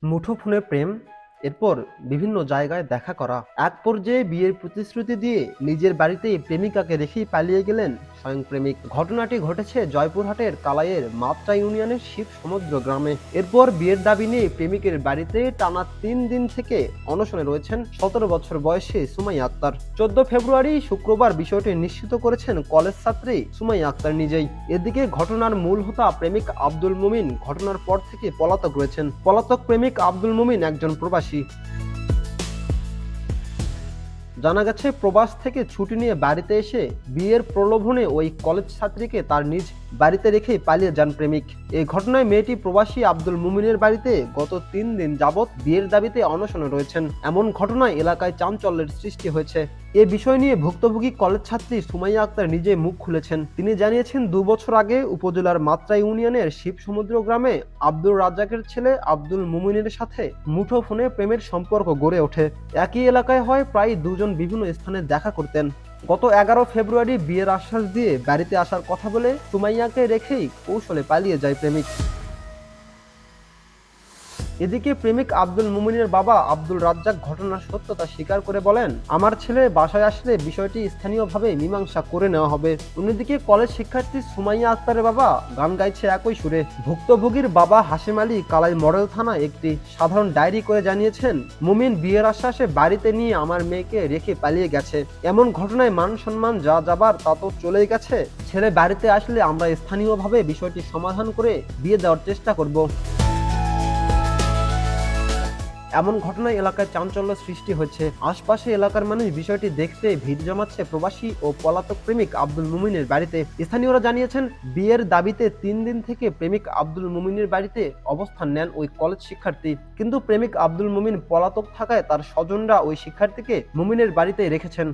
মুঠোফোনে প্রেম, এরপর বিভিন্ন জায়গায় দেখা করা। এক পর্যায়ে বিয়ের প্রতিশ্রুতি দিয়ে নিজের বাড়িতেই প্রেমিকাকে রেখেই পালিয়ে গেলেন স্বয়ং প্রেমিক। ঘটনাটি ঘটেছে জয়পুরহাটের কালাইয়ের মাত্রা ইউনিয়নের শিব সমুদ্র গ্রামে। এরপর বিয়ের দাবি নিয়ে প্রেমিকের বাড়িতে টানা ৩ দিন থেকে অনশনে রয়েছেন ১৭ বছর বয়সী সুমাইয়া আক্তার। ১৪ ফেব্রুয়ারি শুক্রবার বিষয়টি নিশ্চিত করেছেন কলেজ ছাত্রী সুমাইয়া আক্তার নিজেই। এদিকে ঘটনার মূল হোতা প্রেমিক আব্দুল মুমিন ঘটনার পর থেকে পলাতক রয়েছেন। পলাতক প্রেমিক আব্দুল মুমিন একজন প্রবাসী। জানা গেছে প্রবাস থেকে ছুটি নিয়ে বাড়িতে এসে বিয়ের প্রলোভনে ওই কলেজ ছাত্রীকে তার নিজ বাড়িতে রেখেই পালিয়ে যান প্রেমিক। এই ঘটনায় মেয়েটি প্রবাসী আব্দুল মুমিনের বাড়িতে গত ৩ দিন যাবৎ বিয়ের দাবিতে অনশনে রয়েছেন। এমন ঘটনায় এলাকায় চাঞ্চল্যের সৃষ্টি হয়েছে। এ বিষয় নিয়ে ভুক্তভোগী কলেজ ছাত্রী সুমাইয়া আক্তার নিজে মুখ খুলেছেন। তিনি জানিয়েছেন, ২ বছর আগে উপজেলার মাত্রা ইউনিয়নের শিব সমুদ্র গ্রামে আব্দুর রাজ্জাকের ছেলে আব্দুল মুমিনের সাথে মুঠোফোনে প্রেমের সম্পর্ক গড়ে ওঠে। একই এলাকায় হয় প্রায় দুজন বিভিন্ন স্থানে দেখা করতেন। গত ১১ ফেব্রুয়ারি বিয়ের আশ্বাস দিয়ে বাড়িতে আসার কথা বলে সুমাইয়াকে রেখেই কৌশলে পালিয়ে যায় প্রেমিক। এদিকে প্রেমিক আব্দুল মুমিনের বাবা আব্দুল রাজ্জাক ঘটনার সত্যতা স্বীকার করে বলেন, আমার ছেলে বাসায় আসলে বিষয়টি স্থানীয়ভাবে মীমাংসা করে নেওয়া হবে। অন্যদিকে কলেজ শিক্ষার্থী সুমাইয়া আক্তারের বাবা গান গাইছে একই সুরে। ভুক্তভোগীর বাবা হাশেম আলী কালাই মডেল থানায় একটি সাধারণ ডায়েরি করে জানিয়েছেন, মুমিন বিয়ের আশ্বাসে বাড়িতে নিয়ে আমার মেয়েকে রেখে পালিয়ে গেছে। এমন ঘটনায় মান সম্মান যা যাবার তা তো চলেই গেছে। ছেলে বাড়িতে আসলে আমরা স্থানীয়ভাবে বিষয়টি সমাধান করে বিয়ে দেওয়ার চেষ্টা করব। এমন ঘটনায় এলাকায় চাঞ্চল্য সৃষ্টি হয়েছে। আশপাশে এলাকার মানুষ বিষয়টি দেখতে ভিড় জমাচ্ছে প্রবাসী ও পলাতক প্রেমিক আব্দুল মুমিনের বাড়িতে। স্থানীয়রা জানিয়েছেন, বিয়ের দাবিতে ৩ দিন থেকে প্রেমিক আব্দুল মুমিনের বাড়িতে অবস্থান নেন ওই কলেজ শিক্ষার্থী। কিন্তু প্রেমিক আব্দুল মুমিন পলাতক থাকায় তার স্বজনরা ওই শিক্ষার্থীকে মুমিনের বাড়িতে রেখেছেন।